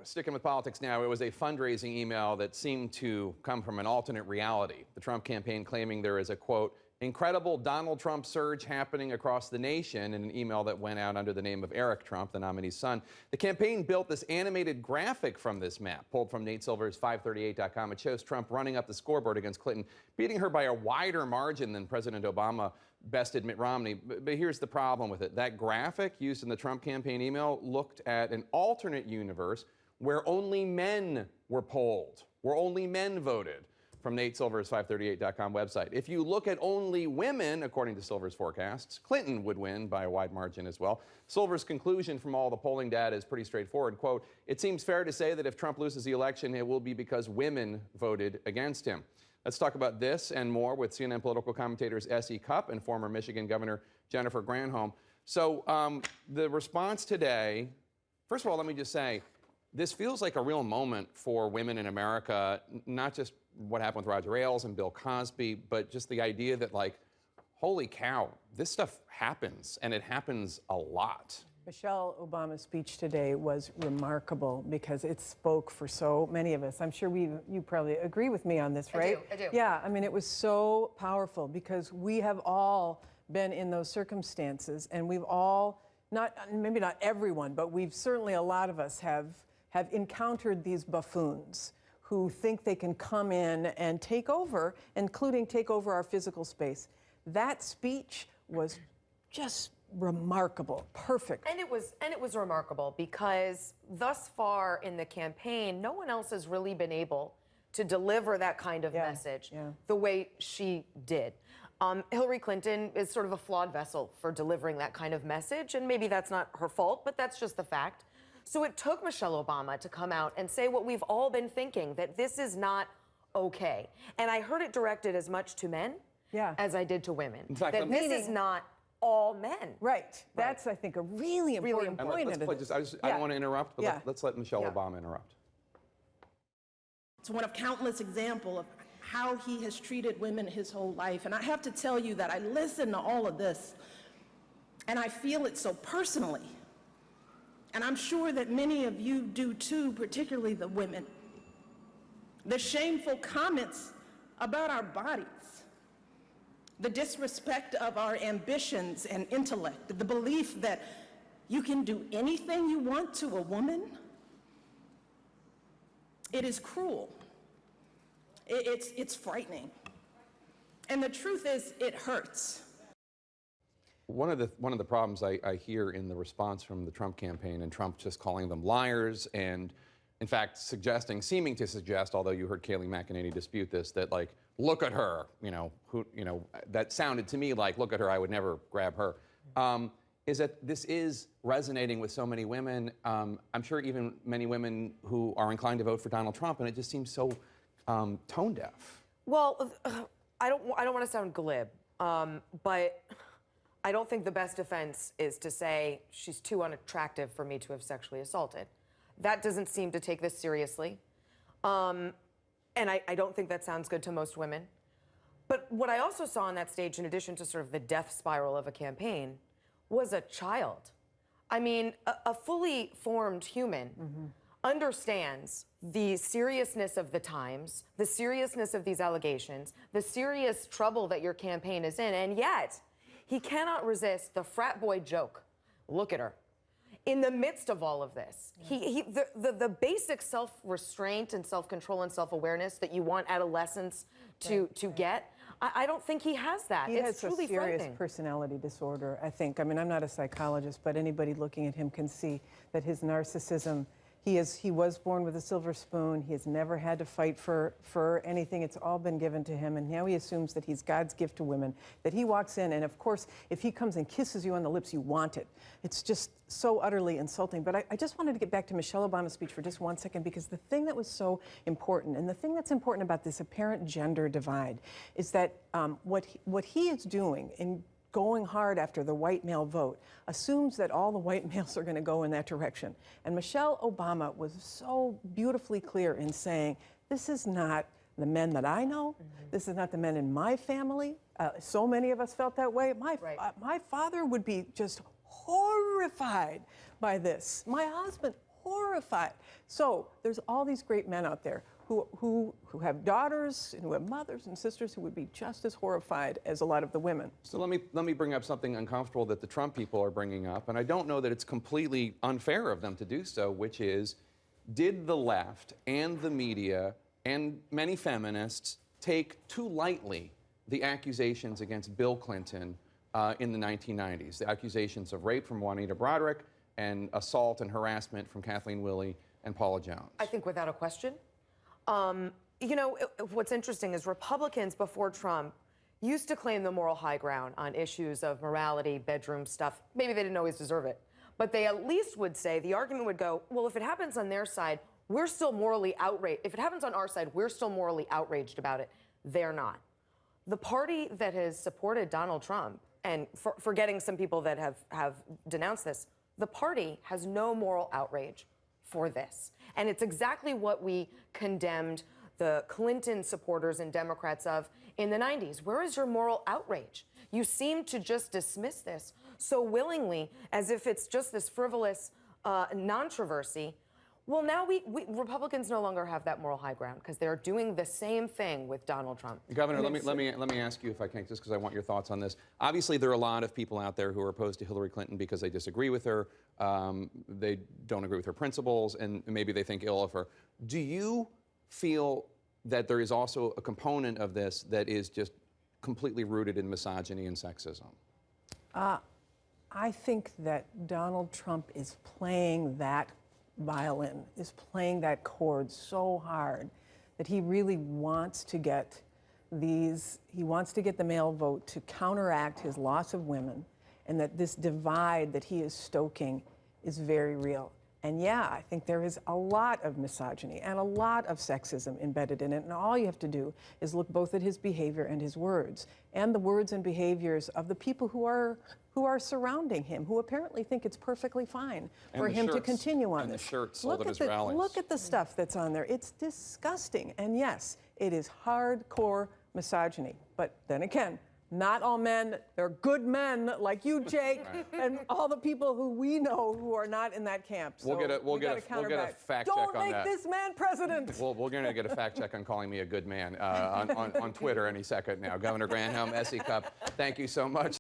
Sticking with politics now, it was a fundraising email that seemed to come from an alternate reality. The Trump campaign claiming there is a, quote, incredible Donald Trump surge happening across the nation in an email that went out under the name of Eric Trump, the nominee's son. The campaign built this animated graphic from this map, pulled from Nate Silver's 538.com. It shows Trump running up the scoreboard against Clinton, beating her by a wider margin than President Obama bested Mitt Romney. But here's the problem with it. That graphic used in the Trump campaign email looked at an alternate universe where only men were polled, where only men voted, from Nate Silver's 538.com website. If you look at only women, according to Silver's forecasts, Clinton would win by a wide margin as well. Silver's conclusion from all the polling data is pretty straightforward. Quote, it seems fair to say that if Trump loses the election, it will be because women voted against him. Let's talk about this and more with CNN political commentators S.E. Cupp and former Michigan Governor Jennifer Granholm. So the response today, first of all, let me just say, this feels like a real moment for women in America, not just what happened with Roger Ailes and Bill Cosby, but just the idea that, like, holy cow, this stuff happens, and it happens a lot. Michelle Obama's speech today was remarkable because it spoke for so many of us. I'm sure you probably agree with me on this, right? I do. Yeah, I mean, it was so powerful because we have all been in those circumstances, and we've all, maybe not everyone, but we've certainly, a lot of us have encountered these buffoons who think they can come in and take over, including take over our physical space. That speech was just remarkable, perfect. And it was remarkable because thus far in the campaign, no one else has really been able to deliver that kind of message the way she did. Hillary Clinton is sort of a flawed vessel for delivering that kind of message, and maybe that's not her fault, but that's just the fact. So it took Michelle Obama to come out and say what we've all been thinking, that this is not okay. And I heard it directed as much to men as I did to women. In fact, that this is not all men. Right. That's, I think, a really important point. Let's play this. I don't want to interrupt, but let's let Michelle Obama interrupt. It's one of countless examples of how he has treated women his whole life. And I have to tell you that I listen to all of this, and I feel it so personally. And I'm sure that many of you do too, particularly the women. The shameful comments about our bodies, the disrespect of our ambitions and intellect, the belief that you can do anything you want to a woman. It is cruel. It's frightening. And the truth is, it hurts. One of the problems I hear in the response from the Trump campaign, and Trump just calling them liars, and in fact seeming to suggest, although you heard Kayleigh McEnany dispute this, that, like, look at her, that sounded to me like, look at her, I would never grab her, is that this is resonating with so many women. I'm sure even many women who are inclined to vote for Donald Trump, and it just seems so tone deaf. Well, I don't want to sound glib, but I don't think the best defense is to say she's too unattractive for me to have sexually assaulted. That doesn't seem to take this seriously. And I don't think that sounds good to most women. But what I also saw on that stage, in addition to sort of the death spiral of a campaign, was a child. I mean, a fully formed human understands the seriousness of the times, the seriousness of these allegations, the serious trouble that your campaign is in, and yet he cannot resist the frat boy joke. Look at her. In the midst of all of this, the basic self-restraint and self-control and self-awareness that you want adolescents to get, I don't think he has that. He has a serious personality disorder, I think. I mean, I'm not a psychologist, but anybody looking at him can see that his narcissism, he was born with a silver spoon. He has never had to fight for anything. It's all been given to him. And now he assumes that he's God's gift to women, that he walks in, and of course, if he comes and kisses you on the lips, you want it. It's just so utterly insulting. But I just wanted to get back to Michelle Obama's speech for just 1 second, because the thing that was so important, and the thing that's important about this apparent gender divide, is that what he is doing in going hard after the white male vote assumes that all the white males are going to go in that direction. And Michelle Obama was so beautifully clear in saying, this is not the men that I know. This is not the men in my family. So many of us felt that way. My father would be just horrified by this. My husband, horrified. So there's all these great men out there who have daughters and who have mothers and sisters who would be just as horrified as a lot of the women. So let me bring up something uncomfortable that the Trump people are bringing up, and I don't know that it's completely unfair of them to do so, which is, did the left and the media and many feminists take too lightly the accusations against Bill Clinton in the 1990s, the accusations of rape from Juanita Broaddrick and assault and harassment from Kathleen Willey and Paula Jones? I think without a question. You know, what's interesting is Republicans before Trump used to claim the moral high ground on issues of morality, bedroom stuff. Maybe they didn't always deserve it. But they at least would say, the argument would go, well, if it happens on their side, we're still morally outraged. If it happens on our side, we're still morally outraged about it. They're not. The party that has supported Donald Trump, and forgetting some people that have denounced this, the party has no moral outrage for this. And it's exactly what we condemned the Clinton supporters and Democrats of in the 90s. Where is your moral outrage? You seem to just dismiss this so willingly as if it's just this frivolous controversy. Well, now Republicans no longer have that moral high ground because they're doing the same thing with Donald Trump. Governor, let me ask you, if I can, just because I want your thoughts on this. Obviously, there are a lot of people out there who are opposed to Hillary Clinton because they disagree with her, they don't agree with her principles, and maybe they think ill of her. Do you feel that there is also a component of this that is just completely rooted in misogyny and sexism? I think that Donald Trump is playing that violin, is playing that chord so hard that he really wants to get the male vote to counteract his loss of women, and that this divide that he is stoking is very real. And yeah, I think there is a lot of misogyny and a lot of sexism embedded in it, and all you have to do is look both at his behavior and his words, and the words and behaviors of the people who are surrounding him, who apparently think it's perfectly fine for him to continue on and this. the shirts sold at his rallies. Look at the stuff that's on there. It's disgusting. And yes, it is hardcore misogyny. But then again, not all men. They're good men like you, Jake, and all the people who we know who are not in that camp. So we'll get a fact check on that. Don't make this man president. We're going to get a fact check on calling me a good man on Twitter any second now. Governor Granholm, SE Cupp, thank you so much.